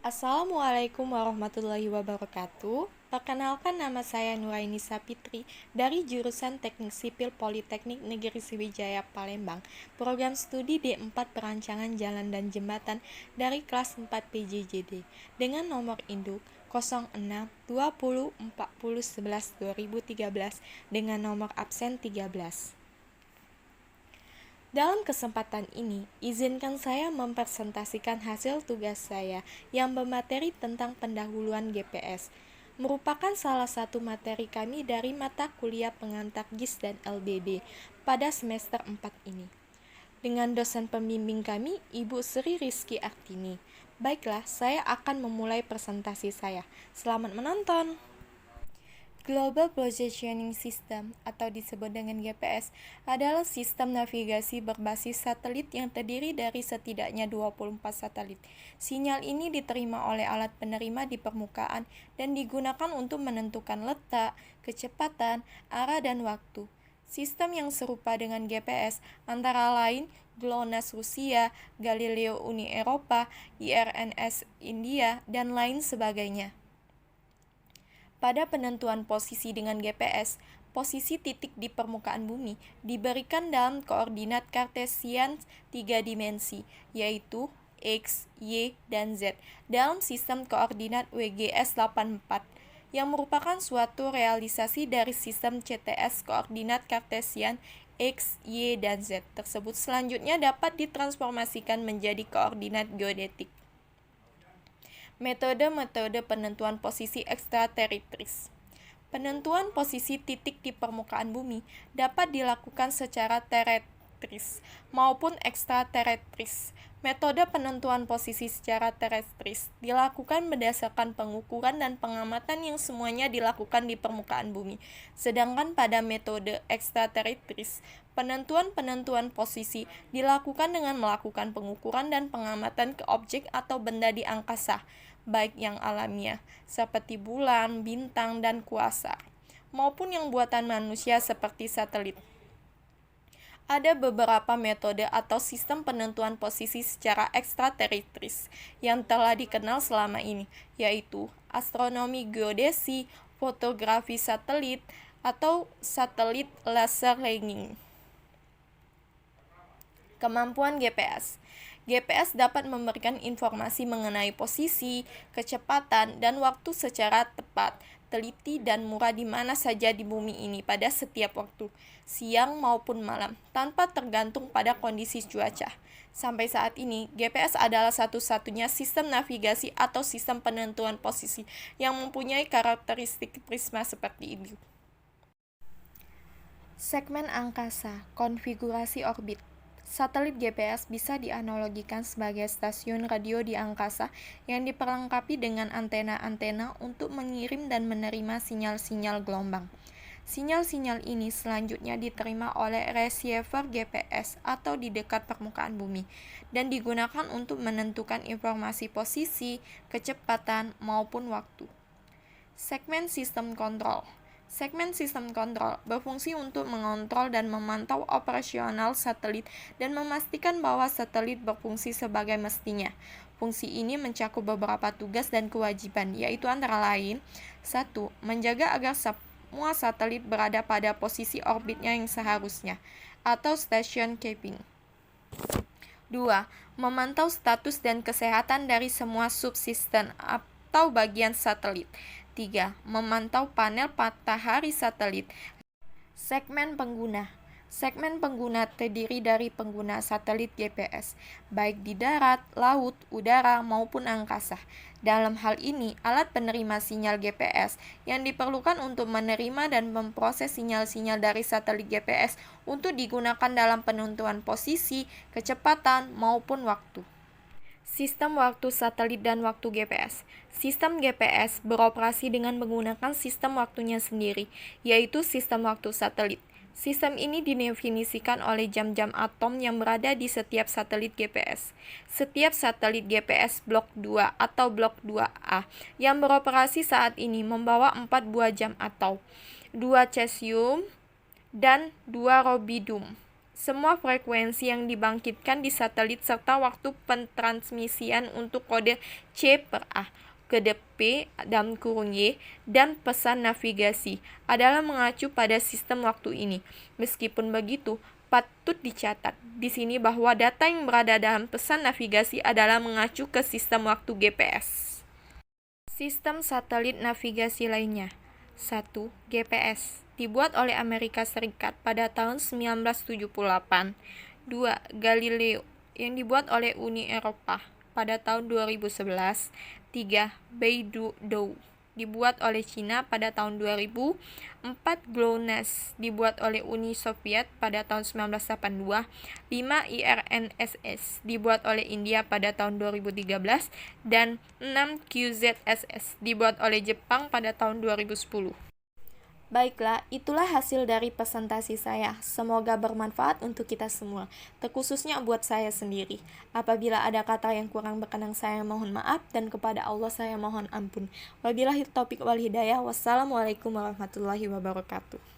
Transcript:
Assalamualaikum warahmatullahi wabarakatuh. Perkenalkan, nama saya Nuraini Sapitri dari jurusan Teknik Sipil Politeknik Negeri Sriwijaya Palembang, program studi D4 Perancangan Jalan dan Jembatan dari kelas 4 PJJD dengan nomor induk 06 20 40 11 2013 dengan nomor absen 13. Dalam kesempatan ini, izinkan saya mempresentasikan hasil tugas saya yang bermateri tentang pendahuluan GPS. Merupakan salah satu materi kami dari mata kuliah pengantar GIS dan LDD pada semester 4 ini. Dengan dosen pembimbing kami, Ibu Sri Rizky Artini. Baiklah, saya akan memulai presentasi saya. Selamat menonton! Global Positioning System atau disebut dengan GPS adalah sistem navigasi berbasis satelit yang terdiri dari setidaknya 24 satelit. Sinyal ini diterima oleh alat penerima di permukaan dan digunakan untuk menentukan letak, kecepatan, arah, dan waktu. Sistem yang serupa dengan GPS antara lain GLONASS Rusia, Galileo Uni Eropa, IRNS India, dan lain sebagainya. Pada penentuan posisi dengan GPS, posisi titik di permukaan bumi diberikan dalam koordinat kartesian 3 dimensi, yaitu X, Y, dan Z, dalam sistem koordinat WGS 84, yang merupakan suatu realisasi dari sistem CTS koordinat kartesian X, Y, dan Z tersebut selanjutnya dapat ditransformasikan menjadi koordinat geodetik. Metode-metode penentuan posisi ekstrateritris. Penentuan posisi titik di permukaan bumi dapat dilakukan secara teretris maupun ekstrateretris. Metode penentuan posisi secara teretris dilakukan berdasarkan pengukuran dan pengamatan yang semuanya dilakukan di permukaan bumi. Sedangkan pada metode ekstrateretris, penentuan posisi dilakukan dengan melakukan pengukuran dan pengamatan ke objek atau benda di angkasa, baik yang alamiah seperti bulan, bintang, dan kuasar, maupun yang buatan manusia seperti satelit. Ada beberapa metode atau sistem penentuan posisi secara ekstrateritris yang telah dikenal selama ini, yaitu astronomi geodesi, fotografi satelit, atau satelit laser learning. Kemampuan GPS. GPS dapat memberikan informasi mengenai posisi, kecepatan, dan waktu secara tepat, teliti, dan murah di mana saja di bumi ini pada setiap waktu, siang maupun malam, tanpa tergantung pada kondisi cuaca. Sampai saat ini, GPS adalah satu-satunya sistem navigasi atau sistem penentuan posisi yang mempunyai karakteristik prisma seperti ini. Segmen angkasa, konfigurasi orbit. Satelit GPS bisa dianalogikan sebagai stasiun radio di angkasa yang diperlengkapi dengan antena-antena untuk mengirim dan menerima sinyal-sinyal gelombang. Sinyal-sinyal ini selanjutnya diterima oleh receiver GPS atau di dekat permukaan bumi dan digunakan untuk menentukan informasi posisi, kecepatan, maupun waktu. Segmen sistem kontrol. Segmen sistem kontrol berfungsi untuk mengontrol dan memantau operasional satelit dan memastikan bahwa satelit berfungsi sebagai mestinya. Fungsi ini mencakup beberapa tugas dan kewajiban, yaitu antara lain: 1. Menjaga agar semua satelit berada pada posisi orbitnya yang seharusnya, atau station keeping. 2. Memantau status dan kesehatan dari semua subsistem atau bagian satelit. 3. Memantau panel matahari satelit. Segmen pengguna. Segmen pengguna terdiri dari pengguna satelit GPS, baik di darat, laut, udara, maupun angkasa. Dalam hal ini, alat penerima sinyal GPS yang diperlukan untuk menerima dan memproses sinyal-sinyal dari satelit GPS untuk digunakan dalam penentuan posisi, kecepatan, maupun waktu. Sistem waktu satelit dan waktu GPS. Sistem GPS beroperasi dengan menggunakan sistem waktunya sendiri, yaitu sistem waktu satelit. Sistem ini didefinisikan oleh jam-jam atom yang berada di setiap satelit GPS. Setiap satelit GPS Blok 2 atau Blok 2A yang beroperasi saat ini membawa 4 buah jam atau 2 cesium dan 2 rubidium. semua frekuensi yang dibangkitkan di satelit serta waktu pentransmisian untuk kode C per A, kode P dalam kurung Y, dan pesan navigasi adalah mengacu pada sistem waktu ini. Meskipun begitu, patut dicatat di sini bahwa data yang berada dalam pesan navigasi adalah mengacu ke sistem waktu GPS. Sistem satelit navigasi lainnya. 1. GPS dibuat oleh Amerika Serikat pada tahun 1978. 2. Galileo yang dibuat oleh Uni Eropa pada tahun 2011. 3. Beidou dibuat oleh Cina pada tahun 2000. 4. GLONASS dibuat oleh Uni Soviet pada tahun 1982. 5. IRNSS dibuat oleh India pada tahun 2013. Dan 6. QZSS dibuat oleh Jepang pada tahun 2010. Baiklah, itulah hasil dari presentasi saya. Semoga bermanfaat untuk kita semua, terkhususnya buat saya sendiri. Apabila ada kata yang kurang berkenan, saya mohon maaf, dan kepada Allah saya mohon ampun. Wabillahi taufiq wal hidayah. Wassalamualaikum warahmatullahi wabarakatuh.